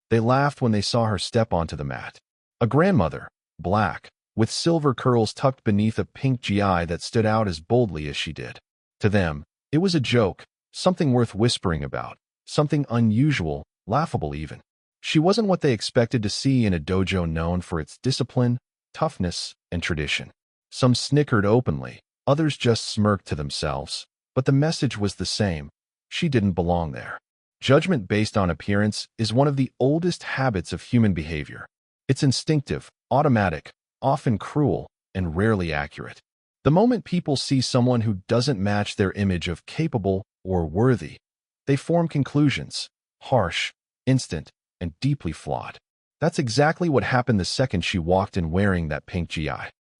They laughed when they saw her step onto the mat. A grandmother, black, with silver curls tucked beneath a pink gi that stood out as boldly as she did. To them, it was a joke, something worth whispering about, something unusual, laughable even. She wasn't what they expected to see in a dojo known for its discipline, toughness, and tradition. Some snickered openly, others just smirked to themselves, but the message was the same. She didn't belong there. Judgment based on appearance is one of the oldest habits of human behavior. It's instinctive, automatic, often cruel, and rarely accurate. The moment people see someone who doesn't match their image of capable or worthy, they form conclusions, harsh, instant, and deeply flawed. That's exactly what happened the second she walked in wearing that pink gi.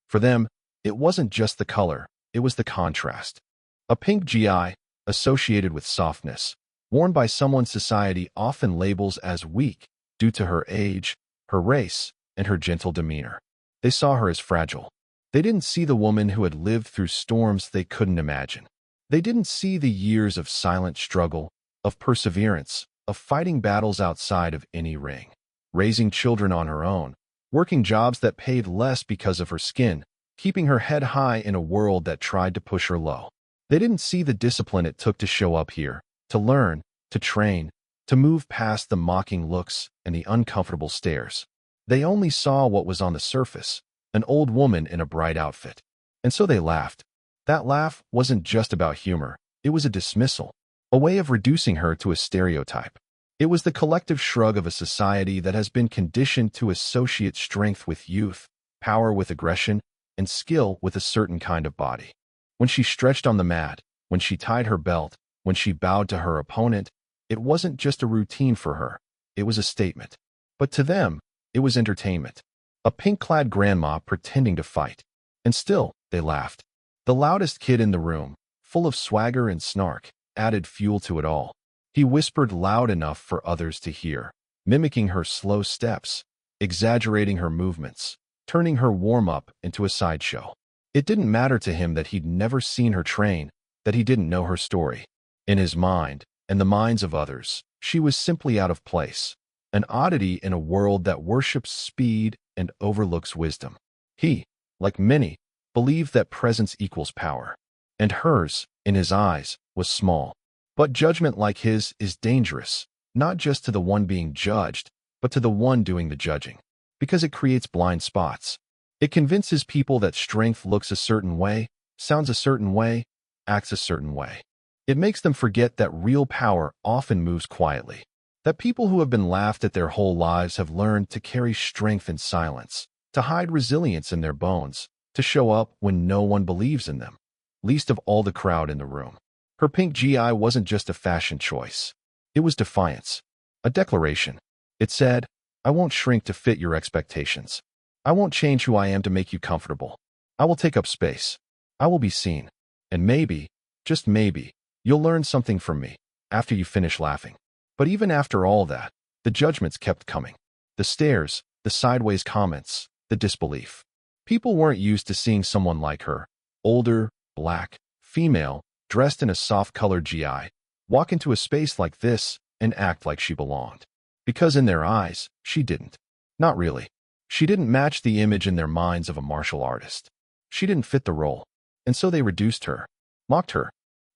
For them, it wasn't just the color, it was the contrast. A pink gi, associated with softness, worn by someone society often labels as weak due to her age, her race, and her gentle demeanor. They saw her as fragile. They didn't see the woman who had lived through storms they couldn't imagine. They didn't see the years of silent struggle, of perseverance, of fighting battles outside of any ring, raising children on her own, working jobs that paid less because of her skin, keeping her head high in a world that tried to push her low. They didn't see the discipline it took to show up here, to learn, to train, to move past the mocking looks and the uncomfortable stares. They only saw what was on the surface, an old woman in a bright outfit. And so they laughed. That laugh wasn't just about humor, it was a dismissal, a way of reducing her to a stereotype. It was the collective shrug of a society that has been conditioned to associate strength with youth, power with aggression, and skill with a certain kind of body. When she stretched on the mat, when she tied her belt, when she bowed to her opponent, it wasn't just a routine for her, it was a statement. But to them, it was entertainment. A pink-clad grandma pretending to fight. And still, they laughed. The loudest kid in the room, full of swagger and snark, added fuel to it all. He whispered loud enough for others to hear, mimicking her slow steps, exaggerating her movements, turning her warm-up into a sideshow. It didn't matter to him that he'd never seen her train, that he didn't know her story. In his mind, and the minds of others, she was simply out of place, an oddity in a world that worships speed and overlooks wisdom. He, like many, believed that presence equals power, and hers, in his eyes, was small. But judgment like his is dangerous, not just to the one being judged, but to the one doing the judging, because it creates blind spots. It convinces people that strength looks a certain way, sounds a certain way, acts a certain way. It makes them forget that real power often moves quietly, that people who have been laughed at their whole lives have learned to carry strength in silence, to hide resilience in their bones, to show up when no one believes in them, least of all the crowd in the room. Her pink gi wasn't just a fashion choice. It was defiance, a declaration. It said, I won't shrink to fit your expectations. I won't change who I am to make you comfortable. I will take up space. I will be seen. And maybe, just maybe, you'll learn something from me after you finish laughing. But even after all that, the judgments kept coming. The stares, the sideways comments, the disbelief. People weren't used to seeing someone like her, older, black, female, dressed in a soft-colored gi, walk into a space like this and act like she belonged. Because in their eyes, she didn't. Not really. She didn't match the image in their minds of a martial artist. She didn't fit the role. And so they reduced her, mocked her,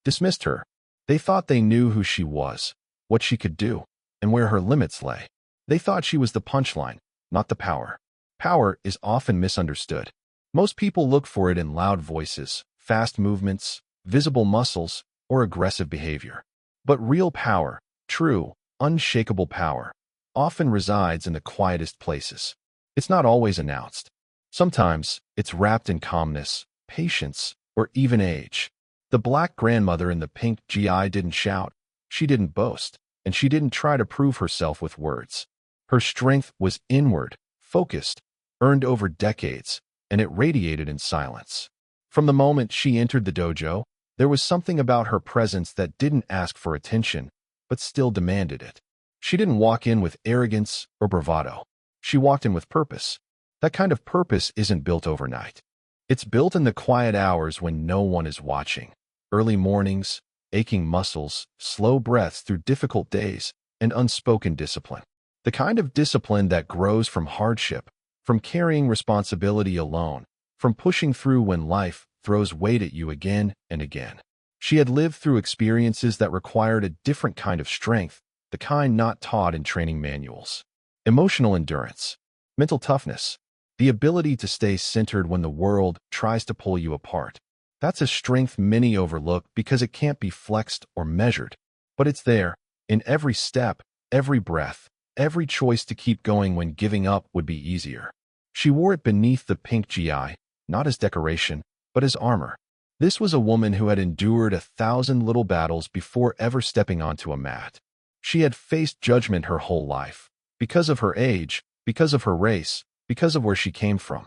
dismissed her. They thought they knew who she was, what she could do, and where her limits lay. They thought she was the punchline, not the power. Power is often misunderstood. Most people look for it in loud voices, fast movements, visible muscles, or aggressive behavior. But real power, true, unshakable power, often resides in the quietest places. It's not always announced. Sometimes, it's wrapped in calmness, patience, or even age. The black grandmother in the pink gi didn't shout, she didn't boast, and she didn't try to prove herself with words. Her strength was inward, focused, earned over decades, and it radiated in silence. From the moment she entered the dojo, there was something about her presence that didn't ask for attention, but still demanded it. She didn't walk in with arrogance or bravado. She walked in with purpose. That kind of purpose isn't built overnight. It's built in the quiet hours when no one is watching. Early mornings, aching muscles, slow breaths through difficult days, and unspoken discipline. The kind of discipline that grows from hardship, from carrying responsibility alone, from pushing through when life throws weight at you again and again. She had lived through experiences that required a different kind of strength, the kind not taught in training manuals. Emotional endurance, mental toughness, the ability to stay centered when the world tries to pull you apart. That's a strength many overlook because it can't be flexed or measured. But it's there, in every step, every breath, every choice to keep going when giving up would be easier. She wore it beneath the pink GI, not as decoration, but as armor. This was a woman who had endured 1,000 little battles before ever stepping onto a mat. She had faced judgment her whole life, because of her age, because of her race, because of where she came from.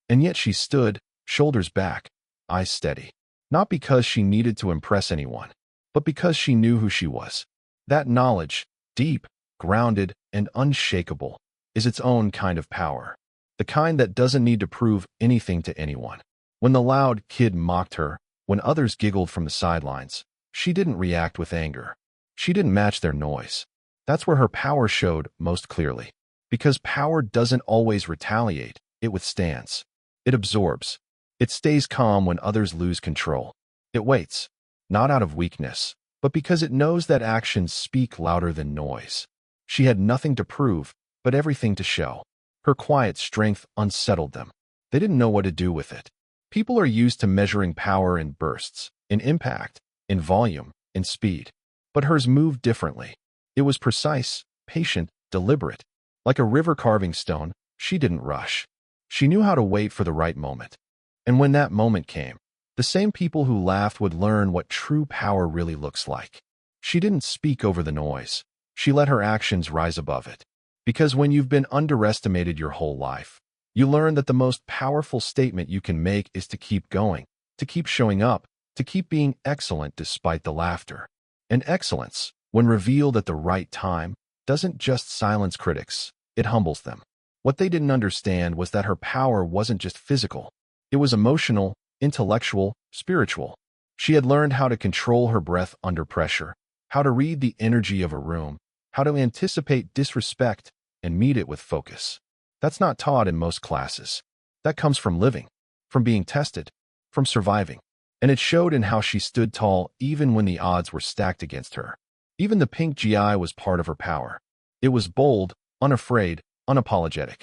And yet she stood, shoulders back, eyes steady. Not because she needed to impress anyone, but because she knew who she was. That knowledge, deep, grounded, and unshakable, is its own kind of power. The kind that doesn't need to prove anything to anyone. When the loud kid mocked her, when others giggled from the sidelines, she didn't react with anger. She didn't match their noise. That's where her power showed most clearly. Because power doesn't always retaliate, it withstands. It absorbs. It stays calm when others lose control. It waits, not out of weakness, but because it knows that actions speak louder than noise. She had nothing to prove, but everything to show. Her quiet strength unsettled them. They didn't know what to do with it. People are used to measuring power in bursts, in impact, in volume, in speed. But hers moved differently. It was precise, patient, deliberate. Like a river carving stone, she didn't rush. She knew how to wait for the right moment. And when that moment came, the same people who laughed would learn what true power really looks like. She didn't speak over the noise. She let her actions rise above it. Because when you've been underestimated your whole life, you learn that the most powerful statement you can make is to keep going, to keep showing up, to keep being excellent despite the laughter. And excellence, when revealed at the right time, doesn't just silence critics, it humbles them. What they didn't understand was that her power wasn't just physical. It was emotional, intellectual, spiritual. She had learned how to control her breath under pressure, how to read the energy of a room, how to anticipate disrespect and meet it with focus. That's not taught in most classes. That comes from living, from being tested, from surviving. And it showed in how she stood tall even when the odds were stacked against her. Even the pink GI was part of her power. It was bold, unafraid, unapologetic.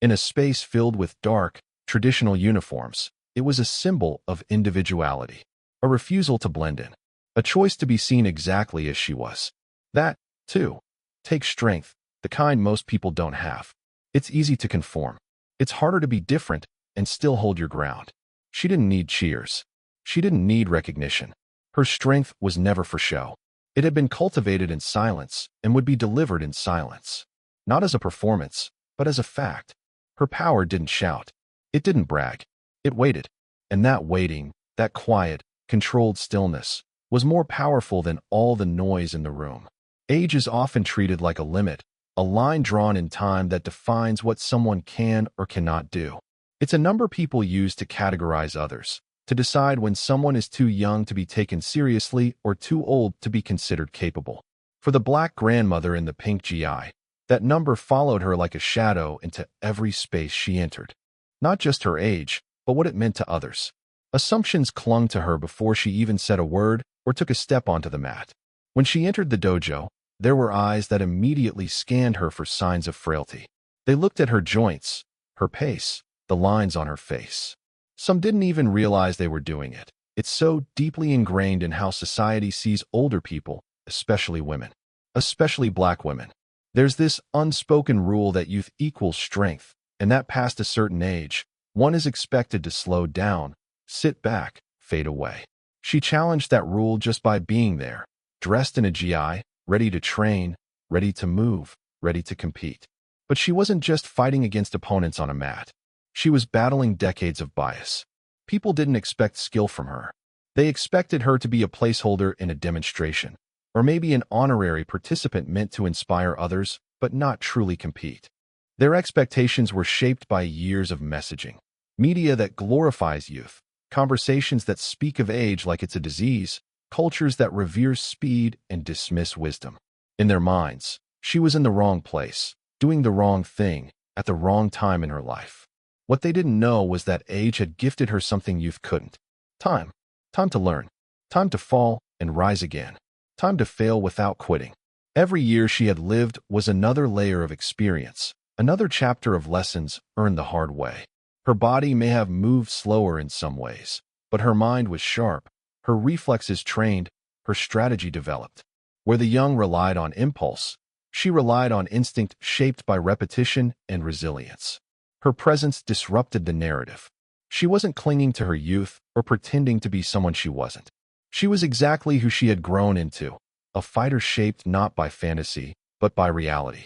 In a space filled with dark, traditional uniforms, it was a symbol of individuality, a refusal to blend in, a choice to be seen exactly as she was. That, too, takes strength, the kind most people don't have. It's easy to conform. It's harder to be different and still hold your ground. She didn't need cheers. She didn't need recognition. Her strength was never for show. It had been cultivated in silence and would be delivered in silence. Not as a performance, but as a fact. Her power didn't shout. It didn't brag. It waited. And that waiting, that quiet, controlled stillness, was more powerful than all the noise in the room. Age is often treated like a limit, a line drawn in time that defines what someone can or cannot do. It's a number people use to categorize others, to decide when someone is too young to be taken seriously or too old to be considered capable. For the black grandmother in the pink GI, that number followed her like a shadow into every space she entered. Not just her age, but what it meant to others. Assumptions clung to her before she even said a word or took a step onto the mat. When she entered the dojo, there were eyes that immediately scanned her for signs of frailty. They looked at her joints, her pace, the lines on her face. Some didn't even realize they were doing it. It's so deeply ingrained in how society sees older people, especially women, especially black women. There's this unspoken rule that youth equals strength, and that past a certain age, one is expected to slow down, sit back, fade away. She challenged that rule just by being there, dressed in a GI, ready to train, ready to move, ready to compete. But she wasn't just fighting against opponents on a mat. She was battling decades of bias. People didn't expect skill from her. They expected her to be a placeholder in a demonstration, or maybe an honorary participant meant to inspire others, but not truly compete. Their expectations were shaped by years of messaging. Media that glorifies youth, conversations that speak of age like it's a disease, cultures that revere speed and dismiss wisdom. In their minds, she was in the wrong place, doing the wrong thing at the wrong time in her life. What they didn't know was that age had gifted her something youth couldn't. Time. Time to learn. Time to fall and rise again. Time to fail without quitting. Every year she had lived was another layer of experience, another chapter of lessons earned the hard way. Her body may have moved slower in some ways, but her mind was sharp, her reflexes trained, her strategy developed. Where the young relied on impulse, she relied on instinct shaped by repetition and resilience. Her presence disrupted the narrative. She wasn't clinging to her youth or pretending to be someone she wasn't. She was exactly who she had grown into, a fighter shaped not by fantasy, but by reality.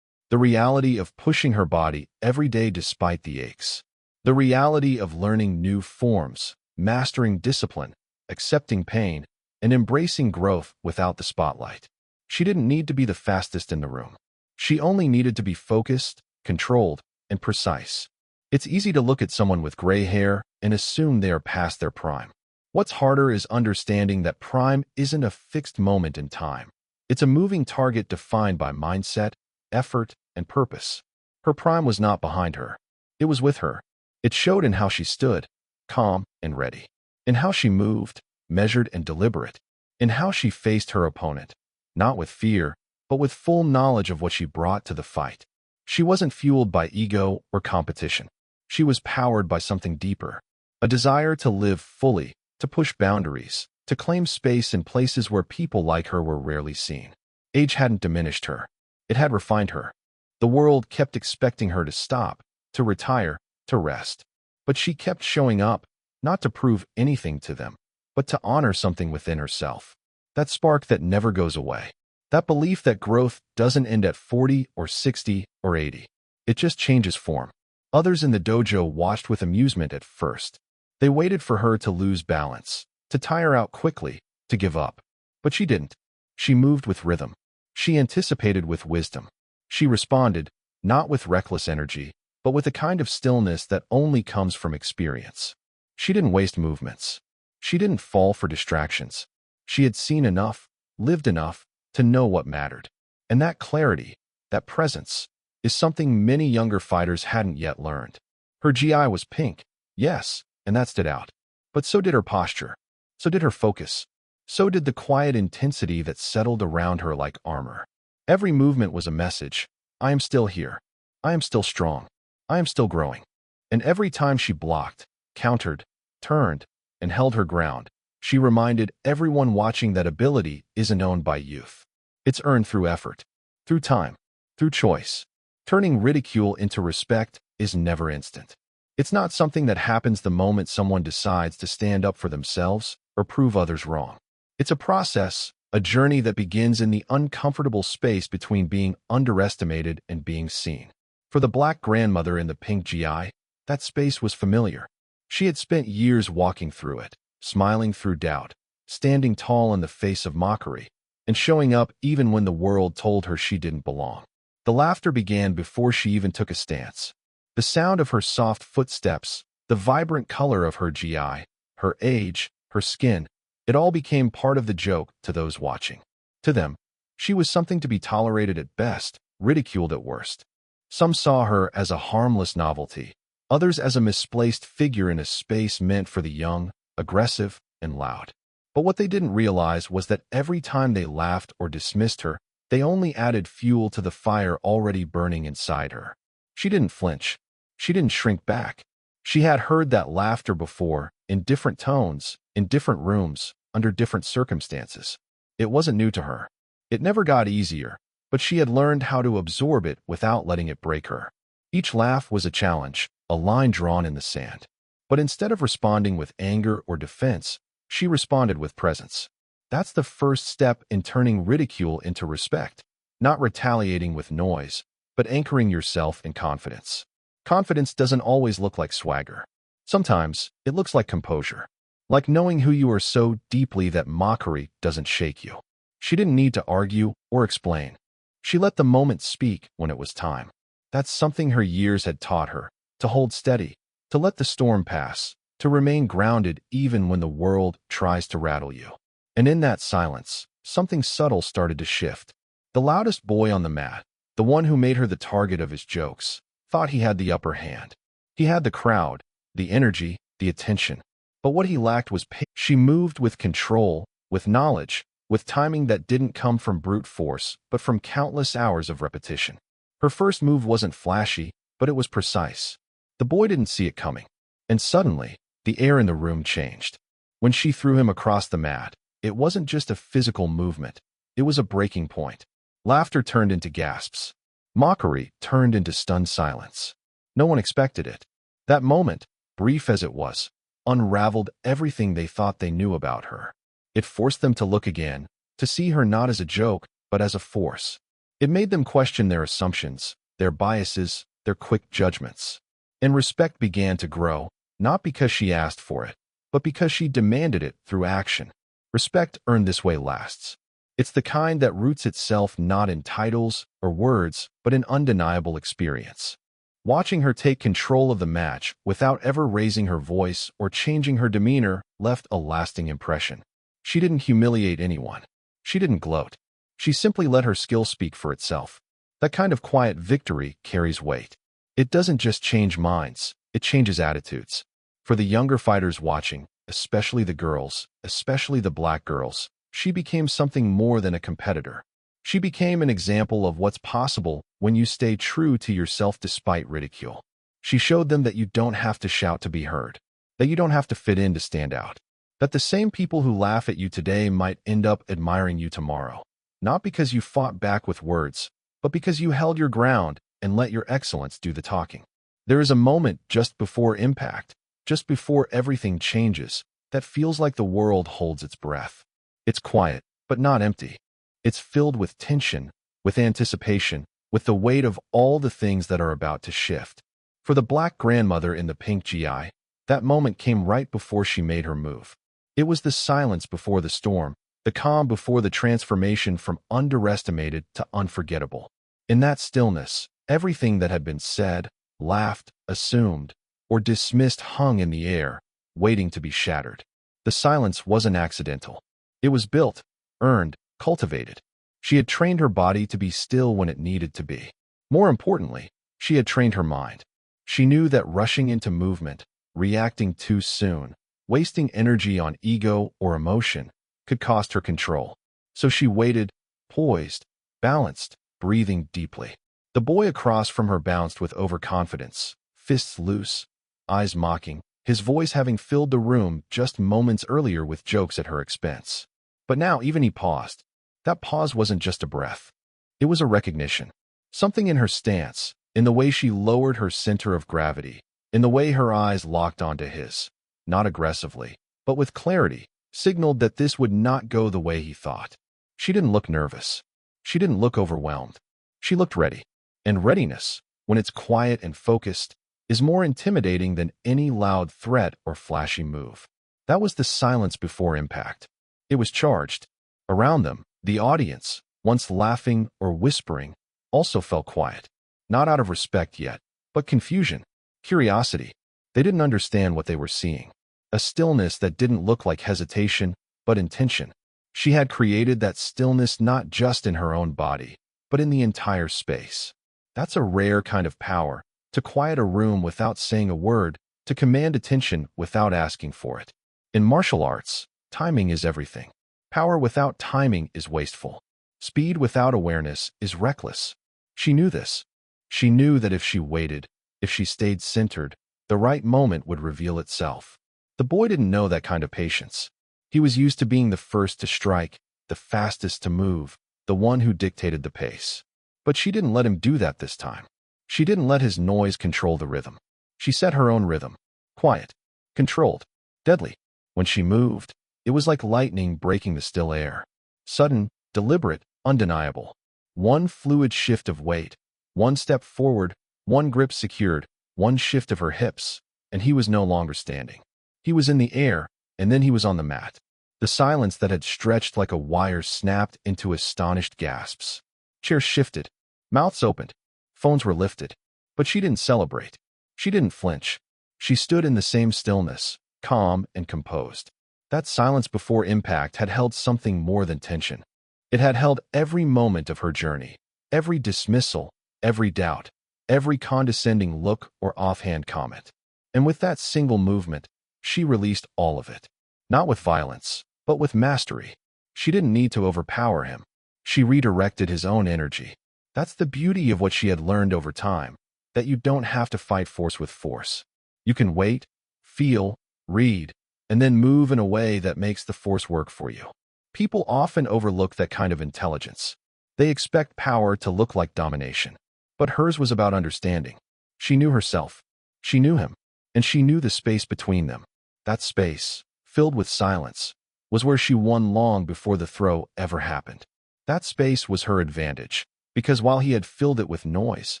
The reality of pushing her body every day despite the aches. The reality of learning new forms, mastering discipline, accepting pain, and embracing growth without the spotlight. She didn't need to be the fastest in the room. She only needed to be focused, controlled, and precise. It's easy to look at someone with gray hair and assume they are past their prime. What's harder is understanding that prime isn't a fixed moment in time. It's a moving target defined by mindset, effort, and purpose. Her prime was not behind her. It was with her. It showed in how she stood, calm and ready, in how she moved, measured and deliberate, in how she faced her opponent, not with fear, but with full knowledge of what she brought to the fight. She wasn't fueled by ego or competition. She was powered by something deeper, a desire to live fully, to push boundaries, to claim space in places where people like her were rarely seen. Age hadn't diminished her. It had refined her. The world kept expecting her to stop, to retire, to rest. But she kept showing up, not to prove anything to them, but to honor something within herself. That spark that never goes away. That belief that growth doesn't end at 40 or 60 or 80. It just changes form. Others in the dojo watched with amusement at first. They waited for her to lose balance, to tire out quickly, to give up. But she didn't. She moved with rhythm. She anticipated with wisdom. She responded, not with reckless energy, but with a kind of stillness that only comes from experience. She didn't waste movements. She didn't fall for distractions. She had seen enough, lived enough, to know what mattered. And that clarity, that presence, is something many younger fighters hadn't yet learned. Her GI was pink, yes, and that stood out. But so did her posture. So did her focus. So did the quiet intensity that settled around her like armor. Every movement was a message. I am still here. I am still strong. I am still growing. And every time she blocked, countered, turned, and held her ground, she reminded everyone watching that ability isn't owned by youth. It's earned through effort, through time, through choice. Turning ridicule into respect is never instant. It's not something that happens the moment someone decides to stand up for themselves or prove others wrong. It's a process, a journey that begins in the uncomfortable space between being underestimated and being seen. For the black grandmother in the pink GI, that space was familiar. She had spent years walking through it, smiling through doubt, standing tall in the face of mockery, and showing up even when the world told her she didn't belong. The laughter began before she even took a stance. The sound of her soft footsteps, the vibrant color of her GI, her age, her skin, it all became part of the joke to those watching. To them, she was something to be tolerated at best, ridiculed at worst. Some saw her as a harmless novelty, others as a misplaced figure in a space meant for the young, aggressive, and loud. But what they didn't realize was that every time they laughed or dismissed her, they only added fuel to the fire already burning inside her. She didn't flinch. She didn't shrink back. She had heard that laughter before, in different tones, in different rooms, under different circumstances. It wasn't new to her. It never got easier, but she had learned how to absorb it without letting it break her. Each laugh was a challenge, a line drawn in the sand. But instead of responding with anger or defense, she responded with presence. That's the first step in turning ridicule into respect, not retaliating with noise, but anchoring yourself in confidence. Confidence doesn't always look like swagger. Sometimes it looks like composure, like knowing who you are so deeply that mockery doesn't shake you. She didn't need to argue or explain. She let the moment speak when it was time. That's something her years had taught her, to hold steady, to let the storm pass, to remain grounded even when the world tries to rattle you. And in that silence, something subtle started to shift. The loudest boy on the mat, the one who made her the target of his jokes, thought he had the upper hand. He had the crowd, the energy, the attention. But what he lacked was patience. She moved with control, with knowledge, with timing that didn't come from brute force, but from countless hours of repetition. Her first move wasn't flashy, but it was precise. The boy didn't see it coming. And suddenly, the air in the room changed. When she threw him across the mat, it wasn't just a physical movement. It was a breaking point. Laughter turned into gasps. Mockery turned into stunned silence. No one expected it. That moment, brief as it was, unraveled everything they thought they knew about her. It forced them to look again, to see her not as a joke, but as a force. It made them question their assumptions, their biases, their quick judgments. And respect began to grow, not because she asked for it, but because she demanded it through action. Respect earned this way lasts. It's the kind that roots itself not in titles or words, but in undeniable experience. Watching her take control of the match without ever raising her voice or changing her demeanor left a lasting impression. She didn't humiliate anyone. She didn't gloat. She simply let her skill speak for itself. That kind of quiet victory carries weight. It doesn't just change minds, it changes attitudes. For the younger fighters watching, especially the girls, especially the black girls, she became something more than a competitor. She became an example of what's possible when you stay true to yourself despite ridicule. She showed them that you don't have to shout to be heard, that you don't have to fit in to stand out, that the same people who laugh at you today might end up admiring you tomorrow, not because you fought back with words, but because you held your ground and let your excellence do the talking. There is a moment just before impact, just before everything changes, that feels like the world holds its breath. It's quiet, but not empty. It's filled with tension, with anticipation, with the weight of all the things that are about to shift. For the black grandmother in the pink GI, that moment came right before she made her move. It was the silence before the storm, the calm before the transformation from underestimated to unforgettable. In that stillness, everything that had been said, laughed, assumed, or dismissed hung in the air, waiting to be shattered. The silence wasn't accidental. It was built, earned, cultivated. She had trained her body to be still when it needed to be. More importantly, she had trained her mind. She knew that rushing into movement, reacting too soon, wasting energy on ego or emotion, could cost her control. So she waited, poised, balanced, breathing deeply. The boy across from her bounced with overconfidence, fists loose, eyes mocking, his voice having filled the room just moments earlier with jokes at her expense. But now even he paused. That pause wasn't just a breath. It was a recognition. Something in her stance, in the way she lowered her center of gravity, in the way her eyes locked onto his, not aggressively, but with clarity, signaled that this would not go the way he thought. She didn't look nervous. She didn't look overwhelmed. She looked ready. And readiness, when it's quiet and focused, is more intimidating than any loud threat or flashy move. That was the silence before impact. It was charged. Around them, the audience, once laughing or whispering, also fell quiet. Not out of respect yet, but confusion, curiosity. They didn't understand what they were seeing. A stillness that didn't look like hesitation, but intention. She had created that stillness not just in her own body, but in the entire space. That's a rare kind of power, to quiet a room without saying a word, to command attention without asking for it. In martial arts, timing is everything. Power without timing is wasteful. Speed without awareness is reckless. She knew this. She knew that if she waited, if she stayed centered, the right moment would reveal itself. The boy didn't know that kind of patience. He was used to being the first to strike, the fastest to move, the one who dictated the pace. But she didn't let him do that this time. She didn't let his noise control the rhythm. She set her own rhythm. Quiet, controlled, deadly. When she moved, it was like lightning breaking the still air. Sudden, deliberate, undeniable. One fluid shift of weight, one step forward, one grip secured, one shift of her hips, and he was no longer standing. He was in the air, and then he was on the mat. The silence that had stretched like a wire snapped into astonished gasps. Chairs shifted. Mouths opened. Phones were lifted. But she didn't celebrate. She didn't flinch. She stood in the same stillness, calm and composed. That silence before impact had held something more than tension. It had held every moment of her journey. every dismissal, every doubt, every condescending look or offhand comment. And with that single movement, she released all of it. Not with violence, but with mastery. She didn't need to overpower him. She redirected his own energy. That's the beauty of what she had learned over time, that you don't have to fight force with force. You can wait, feel, read, and then move in a way that makes the force work for you. People often overlook that kind of intelligence. They expect power to look like domination. But hers was about understanding. She knew herself. She knew him. And she knew the space between them. That space, filled with silence, was where she won long before the throw ever happened. That space was her advantage, because while he had filled it with noise,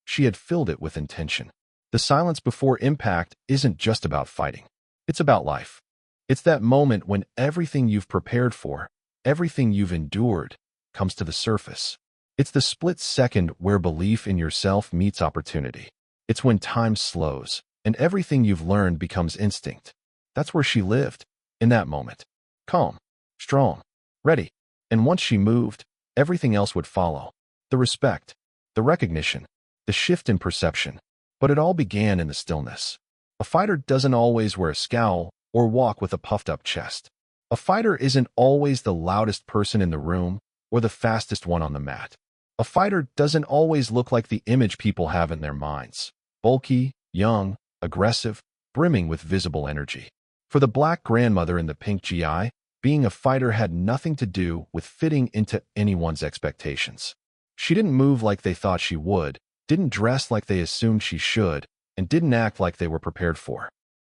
she had filled it with intention. The silence before impact isn't just about fighting. It's about life. It's that moment when everything you've prepared for, everything you've endured, comes to the surface. It's the split second where belief in yourself meets opportunity. It's when time slows, and everything you've learned becomes instinct. That's where she lived, in that moment. Calm, strong, ready. And once she moved, everything else would follow. The respect, the recognition, the shift in perception. But it all began in the stillness. A fighter doesn't always wear a scowl or walk with a puffed-up chest. A fighter isn't always the loudest person in the room or the fastest one on the mat. A fighter doesn't always look like the image people have in their minds. Bulky, young, aggressive, brimming with visible energy. For the black grandmother in the pink GI, being a fighter had nothing to do with fitting into anyone's expectations. She didn't move like they thought she would, didn't dress like they assumed she should, and didn't act like they were prepared for.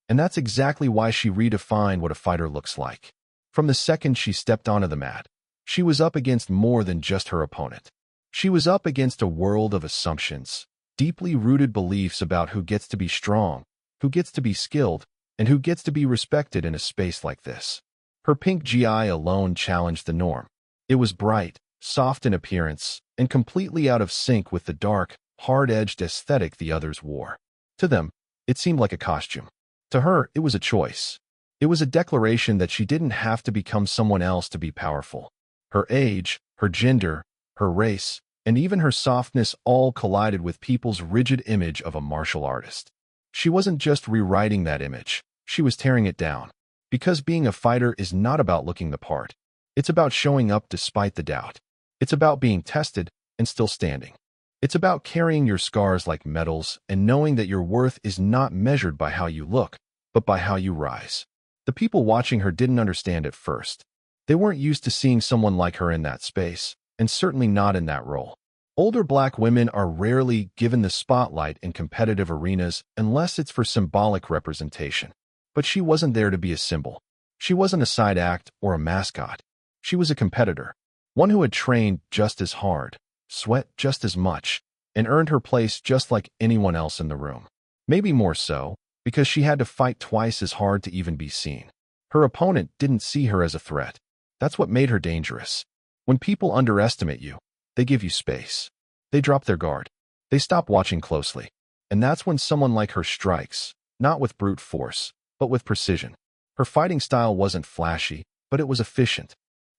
And that's exactly why she redefined what a fighter looks like. From the second she stepped onto the mat, she was up against more than just her opponent. She was up against a world of assumptions, deeply rooted beliefs about who gets to be strong, who gets to be skilled, and who gets to be respected in a space like this. Her pink GI alone challenged the norm. It was bright, soft in appearance, and completely out of sync with the dark, hard-edged aesthetic the others wore. To them, it seemed like a costume. To her, it was a choice. It was a declaration that she didn't have to become someone else to be powerful. Her age, her gender, her race, and even her softness all collided with people's rigid image of a martial artist. She wasn't just rewriting that image, she was tearing it down. Because being a fighter is not about looking the part. It's about showing up despite the doubt. It's about being tested and still standing. It's about carrying your scars like medals and knowing that your worth is not measured by how you look, but by how you rise. The people watching her didn't understand at first. They weren't used to seeing someone like her in that space, and certainly not in that role. Older black women are rarely given the spotlight in competitive arenas unless it's for symbolic representation. But she wasn't there to be a symbol. She wasn't a side act or a mascot. She was a competitor, one who had trained just as hard, sweat just as much, and earned her place just like anyone else in the room. Maybe more so, because she had to fight twice as hard to even be seen. Her opponent didn't see her as a threat. That's what made her dangerous. When people underestimate you, they give you space. They drop their guard. They stop watching closely. And that's when someone like her strikes, not with brute force, but with precision. Her fighting style wasn't flashy, but it was efficient.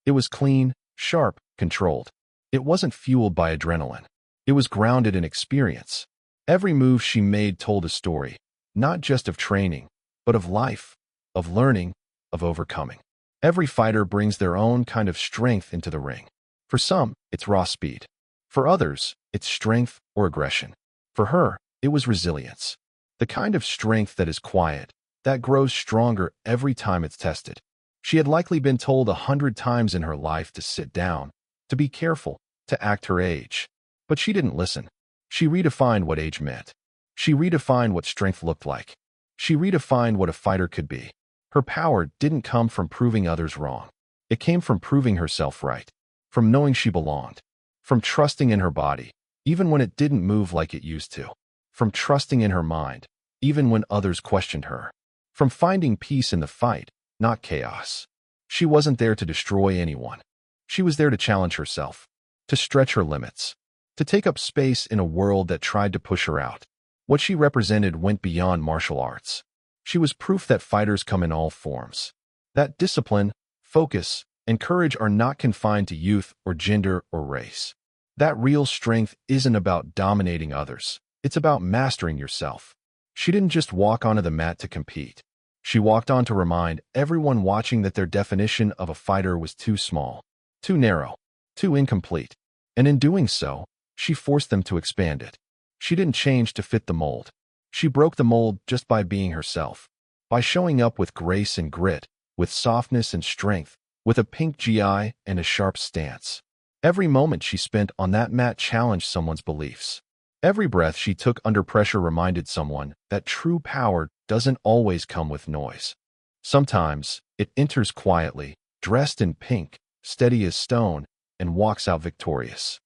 It was clean, sharp, controlled. It wasn't fueled by adrenaline. It was grounded in experience. Every move she made told a story, not just of training, but of life, of learning, of overcoming. Every fighter brings their own kind of strength into the ring. For some, it's raw speed. For others, it's strength or aggression. For her, it was resilience. The kind of strength that is quiet, that grows stronger every time it's tested. She had likely been told 100 times in her life to sit down, to be careful, to act her age. But she didn't listen. She redefined what age meant. She redefined what strength looked like. She redefined what a fighter could be. Her power didn't come from proving others wrong. It came from proving herself right, from knowing she belonged, from trusting in her body, even when it didn't move like it used to, from trusting in her mind, even when others questioned her, from finding peace in the fight, not chaos. She wasn't there to destroy anyone. She was there to challenge herself, to stretch her limits, to take up space in a world that tried to push her out. What she represented went beyond martial arts. She was proof that fighters come in all forms, that discipline, focus, and courage are not confined to youth or gender or race. That real strength isn't about dominating others. It's about mastering yourself. She didn't just walk onto the mat to compete. She walked on to remind everyone watching that their definition of a fighter was too small, too narrow, too incomplete. And in doing so, she forced them to expand it. She didn't change to fit the mold. She broke the mold just by being herself, by showing up with grace and grit, with softness and strength, with a pink GI and a sharp stance. Every moment she spent on that mat challenged someone's beliefs. Every breath she took under pressure reminded someone that true power doesn't always come with noise. Sometimes, it enters quietly, dressed in pink, steady as stone, and walks out victorious.